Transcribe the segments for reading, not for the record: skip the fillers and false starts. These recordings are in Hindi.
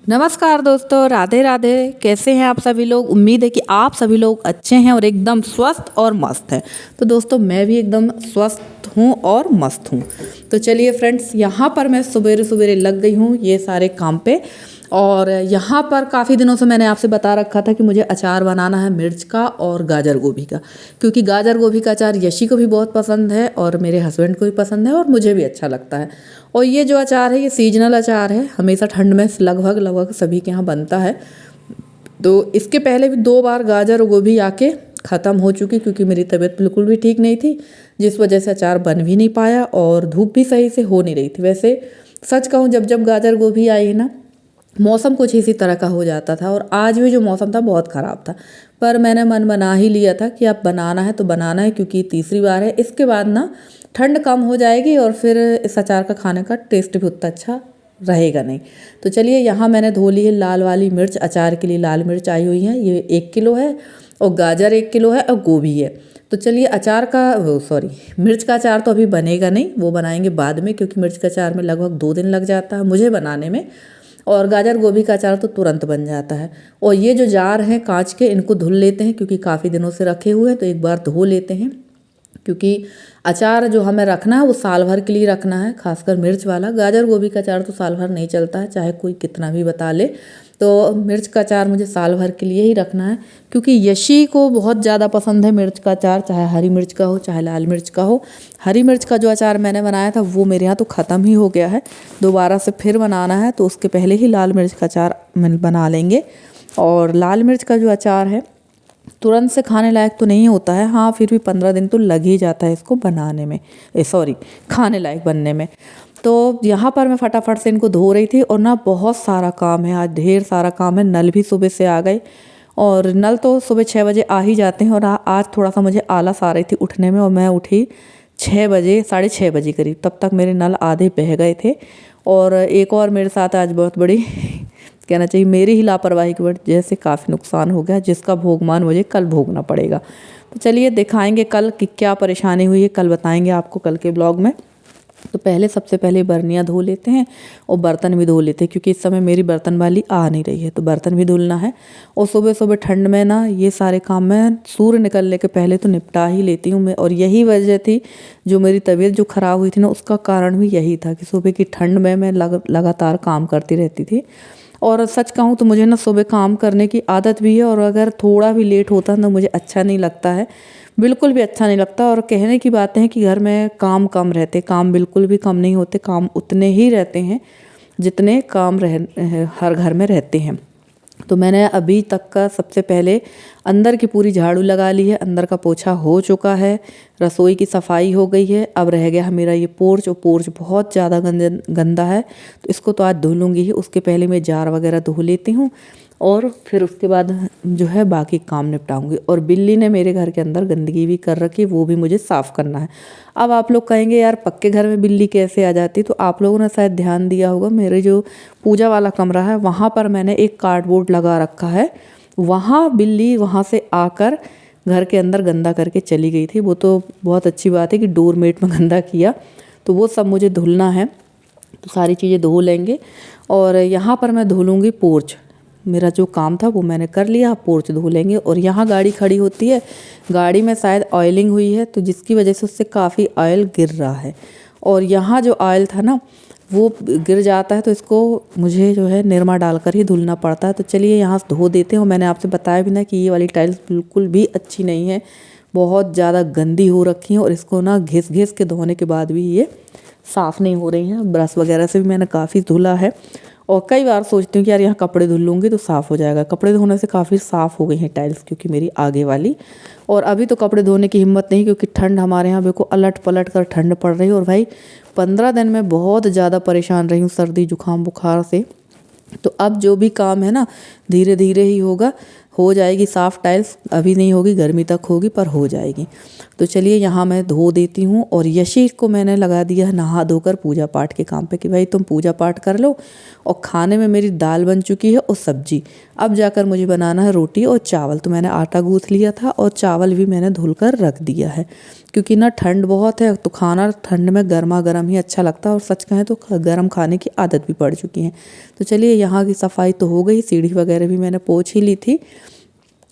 नमस्कार दोस्तों, राधे राधे। कैसे हैं आप सभी लोग? उम्मीद है कि आप सभी लोग अच्छे हैं और एकदम स्वस्थ और मस्त हैं। तो दोस्तों, मैं भी एकदम स्वस्थ हूँ और मस्त हूँ। तो चलिए फ्रेंड्स, यहाँ पर मैं सवेरे सवेरे लग गई हूँ ये सारे काम पे। और यहाँ पर काफ़ी दिनों से मैंने आपसे बता रखा था कि मुझे अचार बनाना है मिर्च का और गाजर गोभी का, क्योंकि गाजर गोभी का अचार यशी को भी बहुत पसंद है और मेरे हस्बैंड को भी पसंद है और मुझे भी अच्छा लगता है। और ये जो अचार है ये सीजनल अचार है, हमेशा ठंड में लगभग लगभग सभी के यहाँ बनता है। तो इसके पहले भी 2 बार गाजर और गोभी आके ख़त्म हो चुकी, क्योंकि मेरी तबीयत बिल्कुल भी ठीक नहीं थी, जिस वजह से अचार बन भी नहीं पाया और धूप भी सही से हो नहीं रही थी। वैसे सच कहूँ, जब जब गाजर गोभी आई है ना, मौसम कुछ इसी तरह का हो जाता था। और आज भी जो मौसम था बहुत ख़राब था, पर मैंने मन बना ही लिया था कि अब बनाना है तो बनाना है, क्योंकि तीसरी बार है। इसके बाद ना ठंड कम हो जाएगी और फिर इस अचार का खाने का टेस्ट भी उतना अच्छा रहेगा नहीं। तो चलिए, यहाँ मैंने धो ली है लाल वाली मिर्च। अचार के लिए लाल मिर्च आई हुई है, ये 1 किलो है, और गाजर 1 किलो है, और गोभी है। तो चलिए, अचार का मिर्च का अचार तो अभी बनेगा नहीं, वो बनाएंगे बाद में, क्योंकि मिर्च का अचार में लगभग 2 दिन लग जाता है मुझे बनाने में। और गाजर गोभी का अचार तो तुरंत बन जाता है। और ये जो जार हैं कांच के, इनको धुल लेते हैं, क्योंकि काफ़ी दिनों से रखे हुए हैं, तो एक बार धो लेते हैं। क्योंकि अचार जो हमें रखना है वो साल भर के लिए रखना है, खासकर मिर्च वाला। गाजर गोभी का अचार तो साल भर नहीं चलता है, चाहे कोई कितना भी बता ले। तो मिर्च का अचार मुझे साल भर के लिए ही रखना है, क्योंकि यशी को बहुत ज़्यादा पसंद है मिर्च का अचार, चाहे हरी मिर्च का हो चाहे लाल मिर्च का हो। हरी मिर्च का जो अचार मैंने बनाया था वो मेरे यहाँ तो ख़त्म ही हो गया है, दोबारा से फिर बनाना है, तो उसके पहले ही लाल मिर्च का अचार बना लेंगे। और लाल मिर्च का जो अचार है तुरंत से खाने लायक तो नहीं होता है, हाँ फिर भी 15 दिन तो लग ही जाता है इसको बनाने में, खाने लायक बनने में। तो यहाँ पर मैं फटाफट से इनको धो रही थी, और ना बहुत सारा काम है आज, ढेर सारा काम है। नल भी सुबह से आ गए, और नल तो सुबह 6 बजे आ ही जाते हैं। और आज थोड़ा सा मुझे आलस आ रही थी उठने में, और मैं उठी 6 बजे, 6:30 बजे करीब। तब तक मेरे नल आधे बह गए थे। और एक और मेरे साथ आज बहुत बड़ी कहना चाहिए मेरी ही लापरवाही की वजह से काफ़ी नुकसान हो गया, जिसका भोगमान मुझे कल भोगना पड़ेगा। तो चलिए दिखाएंगे कल कि क्या परेशानी हुई है, कल बताएंगे आपको कल के ब्लॉग में। तो पहले सबसे पहले बर्नियाँ धो लेते हैं और बर्तन भी धो लेते हैं, क्योंकि इस समय मेरी बर्तन वाली आ नहीं रही है, तो बर्तन भी धुलना है। और सुबह सुबह ठंड में ना ये सारे काम मैं सूर्य निकलने के पहले तो निपटा ही लेती हूँ मैं। और यही वजह थी, जो मेरी तबीयत जो ख़राब हुई थी ना, उसका कारण भी यही था कि सुबह की ठंड में मैं लगातार काम करती रहती थी। और सच कहूँ तो मुझे ना सुबह काम करने की आदत भी है, और अगर थोड़ा भी लेट होता है तो मुझे अच्छा नहीं लगता है, बिल्कुल भी अच्छा नहीं लगता। और कहने की बातें हैं कि घर में काम कम रहते, काम बिल्कुल भी कम नहीं होते, काम उतने ही रहते हैं जितने काम हर घर में रहते हैं। तो मैंने अभी तक का सबसे पहले अंदर की पूरी झाड़ू लगा ली है, अंदर का पोछा हो चुका है, रसोई की सफाई हो गई है। अब रह गया है मेरा ये पोर्च, और पोर्च बहुत ज़्यादा गंदा है, तो इसको तो आज धो लूँगी ही। उसके पहले मैं जार वगैरह धो लेती हूँ, और फिर उसके बाद जो है बाकी काम निपटाऊंगी। और बिल्ली ने मेरे घर के अंदर गंदगी भी कर रखी, वो भी मुझे साफ़ करना है। अब आप लोग कहेंगे यार पक्के घर में बिल्ली कैसे आ जाती, तो आप लोगों ने शायद ध्यान दिया होगा, मेरे जो पूजा वाला कमरा है वहाँ पर मैंने एक कार्डबोर्ड लगा रखा है, वहाँ बिल्ली वहाँ से आकर घर के अंदर गंदा करके चली गई थी। वो तो बहुत अच्छी बात है कि डोरमेट में गंदा किया, तो वो सब मुझे धुलना है, तो सारी चीज़ें धो लेंगे। और यहाँ पर मैं धो लूँगी पोर्च, मेरा जो काम था वो मैंने कर लिया, पोर्च धो लेंगे। और यहाँ गाड़ी खड़ी होती है, गाड़ी में शायद ऑयलिंग हुई है, तो जिसकी वजह से उससे काफ़ी ऑयल गिर रहा है। और यहाँ जो ऑयल था ना वो गिर जाता है, तो इसको मुझे जो है निरमा डालकर ही धुलना पड़ता है। तो चलिए यहाँ से धो देते हैं। और मैंने आपसे बताया भी ना कि ये वाली टाइल्स बिल्कुल भी अच्छी नहीं है, बहुत ज़्यादा गंदी हो रखी हैं, और इसको ना घिस घिस के धोने के बाद भी ये साफ़ नहीं हो रही हैं। ब्रश वगैरह से भी मैंने काफ़ी धुला है, और कई बार सोचती हूँ कि यार यहाँ कपड़े धुल लूँगी तो साफ़ हो जाएगा। कपड़े धोने से काफ़ी साफ़ हो गई हैं टाइल्स, क्योंकि मेरी आगे वाली। और अभी तो कपड़े धोने की हिम्मत नहीं, क्योंकि ठंड हमारे यहाँ बिल्कुल अलट पलट कर ठंड पड़ रही है। और भाई 15 दिन में बहुत ज़्यादा परेशान रही हूँ सर्दी जुकाम बुखार से। तो अब जो भी काम है ना धीरे धीरे ही होगा, हो जाएगी साफ़ टाइल्स, अभी नहीं होगी, गर्मी तक होगी पर हो जाएगी। तो चलिए यहाँ मैं धो देती हूँ। और यशी को मैंने लगा दिया है नहा धोकर पूजा पाठ के काम पे कि भाई तुम पूजा पाठ कर लो। और खाने में मेरी दाल बन चुकी है और सब्जी, अब जाकर मुझे बनाना है रोटी और चावल। तो मैंने आटा गूँथ लिया था और चावल भी मैंने धुल कर रख दिया है, क्योंकि ना ठंड बहुत है तो खाना ठंड में गर्मा गर्म ही अच्छा लगता है, और सच कहें तो गर्म खाने की आदत भी पड़ चुकी है। तो चलिए यहाँ की सफाई तो हो गई, सीढ़ी वगैरह भी मैंने पोंछ ही ली थी।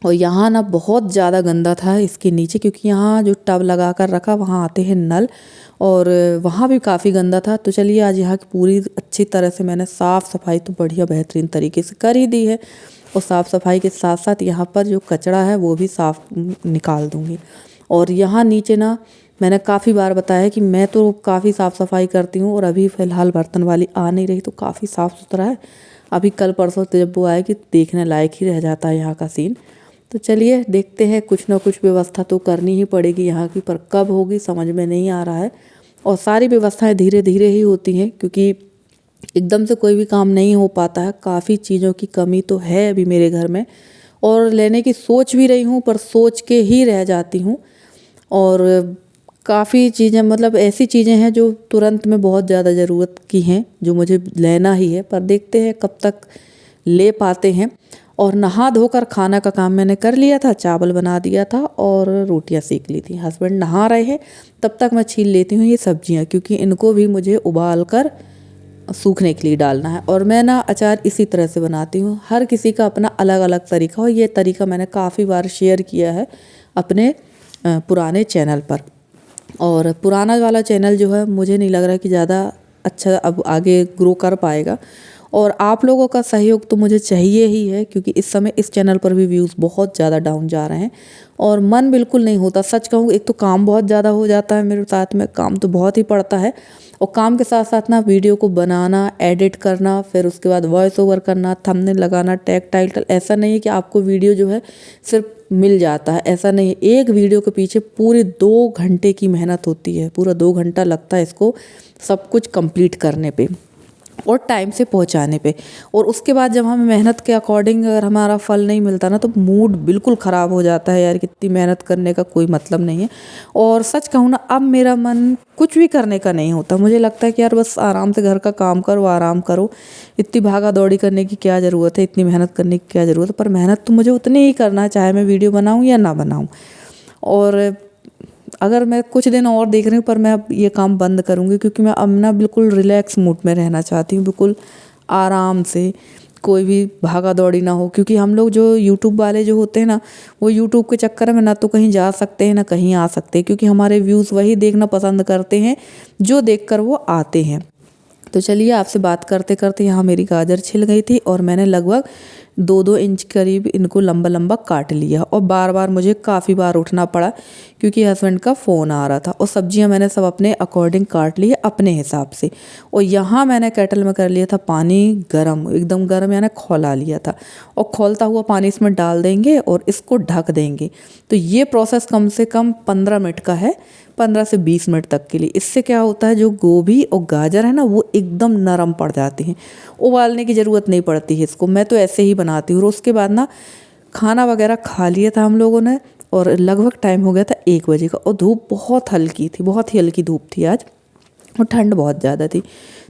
और यहाँ ना बहुत ज़्यादा गंदा था इसके नीचे, क्योंकि यहाँ जो टब लगा कर रखा वहाँ आते हैं नल, और वहाँ भी काफ़ी गंदा था। तो चलिए आज यहाँ की पूरी अच्छी तरह से मैंने साफ़ सफाई तो बढ़िया बेहतरीन तरीके से कर ही दी है। और साफ़ सफाई के साथ साथ यहाँ पर जो कचरा है वो भी साफ़ निकाल दूँगी। और यहाँ नीचे ना मैंने काफ़ी बार बताया कि मैं तो काफ़ी साफ़ सफाई करती हूँ, और अभी फ़िलहाल बर्तन वाली आ नहीं रही तो काफ़ी साफ़ सुथरा है। अभी कल परसों जब वो आएगी देखने लायक ही रह जाता है यहाँ का सीन। तो चलिए देखते हैं, कुछ ना कुछ व्यवस्था तो करनी ही पड़ेगी यहाँ की, पर कब होगी समझ में नहीं आ रहा है। और सारी व्यवस्थाएं धीरे धीरे ही होती हैं, क्योंकि एकदम से कोई भी काम नहीं हो पाता है। काफ़ी चीज़ों की कमी तो है अभी मेरे घर में, और लेने की सोच भी रही हूँ पर सोच के ही रह जाती हूँ। और काफ़ी चीज़ें मतलब ऐसी चीज़ें हैं जो तुरंत में बहुत ज़्यादा ज़रूरत की हैं, जो मुझे लेना ही है, पर देखते हैं कब तक ले पाते हैं। और नहा धोकर खाना का काम मैंने कर लिया था, चावल बना दिया था और रोटियां सेक ली थी। हस्बैंड नहा रहे हैं, तब तक मैं छील लेती हूँ ये सब्जियां, क्योंकि इनको भी मुझे उबाल कर सूखने के लिए डालना है। और मैं ना अचार इसी तरह से बनाती हूँ, हर किसी का अपना अलग अलग तरीका हो। ये तरीका मैंने काफ़ी बार शेयर किया है अपने पुराने चैनल पर। और पुराना वाला चैनल जो है मुझे नहीं लग रहा कि ज़्यादा अच्छा अब आगे ग्रो कर पाएगा, और आप लोगों का सहयोग तो मुझे चाहिए ही है, क्योंकि इस समय इस चैनल पर भी व्यूज़ बहुत ज़्यादा डाउन जा रहे हैं और मन बिल्कुल नहीं होता। सच कहूँ, एक तो काम बहुत ज़्यादा हो जाता है मेरे साथ में, काम तो बहुत ही पड़ता है, और काम के साथ साथ ना वीडियो को बनाना, एडिट करना, फिर उसके बाद वॉइस ओवर करना, थंबनेल लगाना, टैग टाइटल। ऐसा नहीं है कि आपको वीडियो जो है सिर्फ मिल जाता है, ऐसा नहीं है। एक वीडियो के पीछे पूरे 2 घंटे की मेहनत होती है, पूरा 2 घंटा लगता है इसको सब कुछ कंप्लीट करने पे और टाइम से पहुंचाने पे। और उसके बाद जब हमें मेहनत के अकॉर्डिंग अगर हमारा फल नहीं मिलता ना, तो मूड बिल्कुल ख़राब हो जाता है यार, कितनी मेहनत करने का कोई मतलब नहीं है। और सच कहूँ ना, अब मेरा मन कुछ भी करने का नहीं होता। मुझे लगता है कि यार बस आराम से घर का काम करो, आराम करो, इतनी भागा दौड़ी करने की क्या ज़रूरत है, इतनी मेहनत करने की क्या ज़रूरत है। पर मेहनत तो मुझे उतनी ही करना है, चाहे मैं वीडियो बनाऊँ या ना बनाऊँ। और अगर मैं कुछ दिन और देख रही हूँ, पर मैं अब ये काम बंद करूँगी, क्योंकि मैं अब ना बिल्कुल रिलैक्स मूड में रहना चाहती हूँ, बिल्कुल आराम से, कोई भी भागा दौड़ी ना हो। क्योंकि हम लोग जो यूट्यूब वाले जो होते हैं ना, वो यूट्यूब के चक्कर में ना तो कहीं जा सकते हैं ना कहीं आ सकते हैं, क्योंकि हमारे व्यूज़ वही देखना पसंद करते हैं जो देखकर वो आते हैं। तो चलिए, आपसे बात करते करते यहाँ मेरी गाजर छिल गई थी, और मैंने लगभग 2-2 इंच करीब इनको लंबा लंबा काट लिया। और बार बार मुझे काफ़ी बार उठना पड़ा, क्योंकि हस्बैंड का फ़ोन आ रहा था। और सब्जियां मैंने सब अपने अकॉर्डिंग काट ली है, अपने हिसाब से। और यहाँ मैंने केटल में कर लिया था पानी गर्म, एकदम गर्म, यानी खौला लिया था। और खौलता हुआ पानी इसमें डाल देंगे और इसको ढक देंगे। तो ये प्रोसेस कम से कम 15 मिनट का है, 15 से 20 मिनट तक के लिए। इससे क्या होता है, जो गोभी और गाजर है ना, वो एकदम नरम पड़ जाती हैं, उबालने की ज़रूरत नहीं पड़ती है इसको। मैं तो ऐसे ही बनाती हूँ। और उसके बाद ना खाना वगैरह खा लिया था हम लोगों ने, और लगभग टाइम हो गया था 1 बजे का, और धूप बहुत हल्की थी, बहुत ही हल्की धूप थी आज, और ठंड बहुत ज़्यादा थी।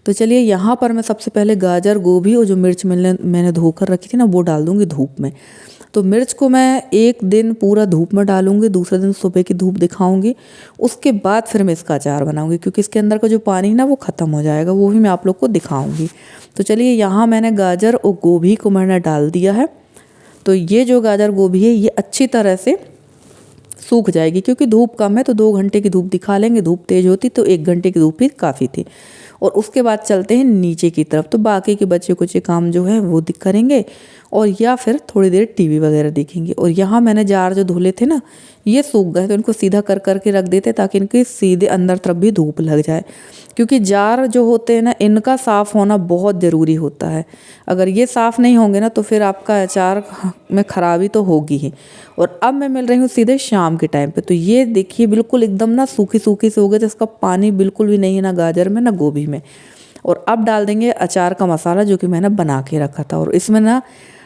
तो चलिए, यहाँ पर मैं सबसे पहले गाजर, गोभी और जो मिर्च मैंने धोकर रखी थी ना, वो डाल दूँगी धूप में। तो मिर्च को मैं एक दिन पूरा धूप में डालूंगी, दूसरे दिन सुबह की धूप दिखाऊंगी, उसके बाद फिर मैं इसका अचार बनाऊंगी, क्योंकि इसके अंदर का जो पानी है ना वो ख़त्म हो जाएगा, वो भी मैं आप लोग को दिखाऊंगी। तो चलिए, यहाँ मैंने गाजर और गोभी को मैंने डाल दिया है। तो ये जो गाजर गोभी है ये अच्छी तरह से सूख जाएगी, क्योंकि धूप कम है तो 2 घंटे की धूप दिखा लेंगे। धूप तेज़ होती तो 1 घंटे की धूप भी काफ़ी थी। और उसके बाद चलते हैं नीचे की तरफ, तो बाकी के बच्चे कुछ काम जो है वो करेंगे, और या फिर थोड़ी देर टीवी वगैरह देखेंगे। और यहाँ मैंने जार जो धुले थे ना, ये सूख गए, तो इनको सीधा कर करके रख देते, ताकि इनके सीधे अंदर तरफ भी धूप लग जाए। क्योंकि जार जो होते हैं ना, इनका साफ़ होना बहुत ज़रूरी होता है। अगर ये साफ़ नहीं होंगे ना, तो फिर आपका अचार में ख़राबी तो होगी ही। और अब मैं मिल रही हूँ सीधे शाम के टाइम पे। तो ये देखिए, बिल्कुल एकदम ना सूखी सूखी से हो गए, तो इसका पानी बिल्कुल भी नहीं है, ना गाजर में ना गोभी में। और अब डाल देंगे अचार का मसाला, जो कि मैंने बना के रखा था। और इसमें ना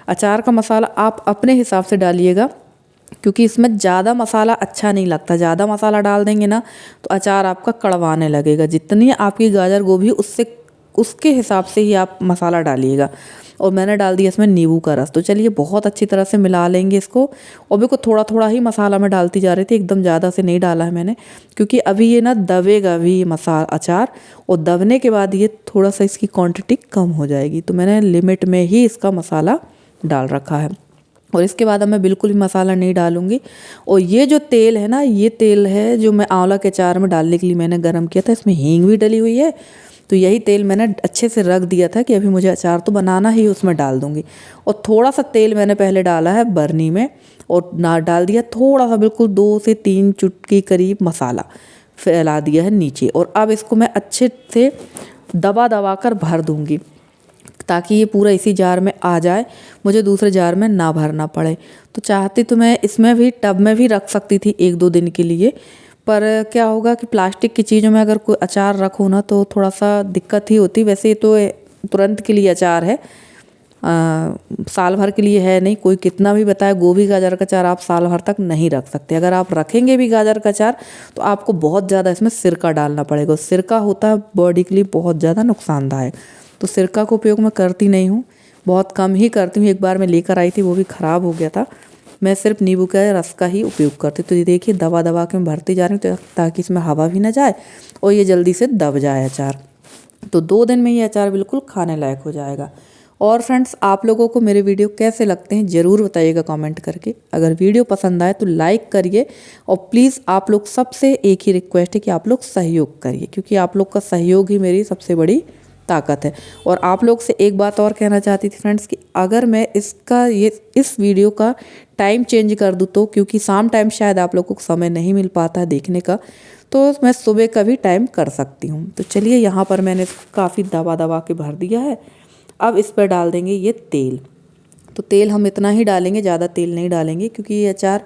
अचार का मसाला आप अपने हिसाब से डालिएगा, क्योंकि इसमें ज़्यादा मसाला अच्छा नहीं लगता। ज़्यादा मसाला डाल देंगे ना तो अचार आपका कड़वाने लगेगा। जितनी आपकी गाजर गोभी उससे उसके हिसाब से ही आप मसाला डालिएगा। और मैंने डाल दिया इसमें नींबू का रस। तो चलिए बहुत अच्छी तरह से मिला लेंगे इसको। और बिल्कुल थोड़ा थोड़ा ही मसाला मैं डालती जा रही थी, एकदम ज़्यादा से नहीं डाला है मैंने, क्योंकि अभी ये ना दबेगा भी ये अचार, और दबने के बाद ये थोड़ा सा इसकी क्वांटिटी कम हो जाएगी। तो मैंने लिमिट में ही इसका मसाला डाल रखा है। और इसके बाद अब मैं बिल्कुल भी मसाला नहीं डालूंगी। और ये जो तेल है ना, ये तेल है जो मैं आंवला के अचार में डालने के लिए मैंने गरम किया था। इसमें हींग भी डली हुई है। तो यही तेल मैंने अच्छे से रख दिया था कि अभी मुझे अचार तो बनाना ही, उसमें डाल दूंगी। और थोड़ा सा तेल मैंने पहले डाला है बर्नी में, और ना डाल दिया थोड़ा सा, बिल्कुल 2 से 3 चुटकी करीब मसाला फैला दिया है नीचे। और अब इसको मैं अच्छे से दबा दबा कर भर दूंगी, ताकि ये पूरा इसी जार में आ जाए, मुझे दूसरे जार में ना भरना पड़े। तो चाहती तो मैं इसमें भी टब में भी रख सकती थी 1-2 दिन के लिए, पर क्या होगा कि प्लास्टिक की चीज़ों में अगर कोई अचार रखो ना तो थोड़ा सा दिक्कत ही होती। वैसे ये तो तुरंत के लिए अचार है, साल भर के लिए है नहीं। कोई कितना भी बताए गोभी गाजर का अचार आप साल भर तक नहीं रख सकते। अगर आप रखेंगे भी गाजर का अचार तो आपको बहुत ज़्यादा इसमें सिरका डालना पड़ेगा। सिरका होता है बॉडी के लिए बहुत ज़्यादा नुकसानदायक। तो सिरका का उपयोग मैं करती नहीं हूँ, बहुत कम ही करती हूँ। एक बार मैं लेकर आई थी, वो भी ख़राब हो गया था। मैं सिर्फ नींबू के रस का ही उपयोग करती। तो ये देखिए दबा दबा के मैं भरती जा रही हूँ, ताकि इसमें हवा भी ना जाए और ये जल्दी से दब जाए अचार। तो 2 दिन में ये अचार बिल्कुल खाने लायक हो जाएगा। और फ्रेंड्स, आप लोगों को मेरे वीडियो कैसे लगते हैं ज़रूर बताइएगा कमेंट करके। अगर वीडियो पसंद आए तो लाइक करिए, और प्लीज़ आप लोग सबसे एक ही रिक्वेस्ट है कि आप लोग सहयोग करिए, क्योंकि आप लोग का सहयोग ही मेरी सबसे बड़ी ताकत है। और आप लोग से एक बात और कहना चाहती थी फ्रेंड्स, कि अगर मैं इस वीडियो का टाइम चेंज कर दूँ तो, क्योंकि शाम टाइम शायद आप लोग को समय नहीं मिल पाता है देखने का, तो मैं सुबह का भी टाइम कर सकती हूँ। तो चलिए यहाँ पर मैंने काफ़ी दबा दबा के भर दिया है। अब इस पर डाल देंगे ये तेल। तो तेल हम इतना ही डालेंगे, ज़्यादा तेल नहीं डालेंगे, क्योंकि ये अचार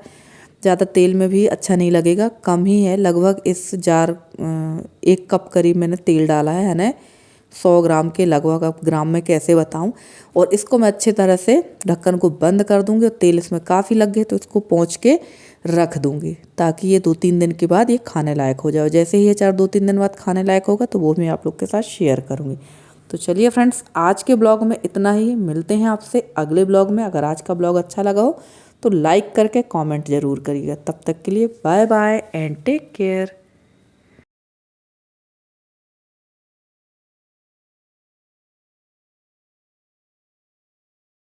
ज़्यादा तेल में भी अच्छा नहीं लगेगा। कम ही है, लगभग इस जार 1 कप करीब मैंने तेल डाला है ना, 100 ग्राम के लगभग। अब ग्राम में कैसे बताऊं। और इसको मैं अच्छी तरह से ढक्कन को बंद कर दूंगी, और तेल इसमें काफ़ी लग गए तो इसको पोंछ के रख दूंगी, ताकि ये 2-3 दिन के बाद ये खाने लायक हो जाए। जैसे ही ये अचार 2-3 दिन बाद खाने लायक होगा तो वो मैं आप लोग के साथ शेयर करूँगी। तो चलिए फ्रेंड्स, आज के ब्लॉग में इतना ही। मिलते हैं आपसे अगले ब्लॉग में। अगर आज का ब्लॉग अच्छा लगा हो तो लाइक करके कमेंट ज़रूर करिएगा। तब तक के लिए bye bye and take care.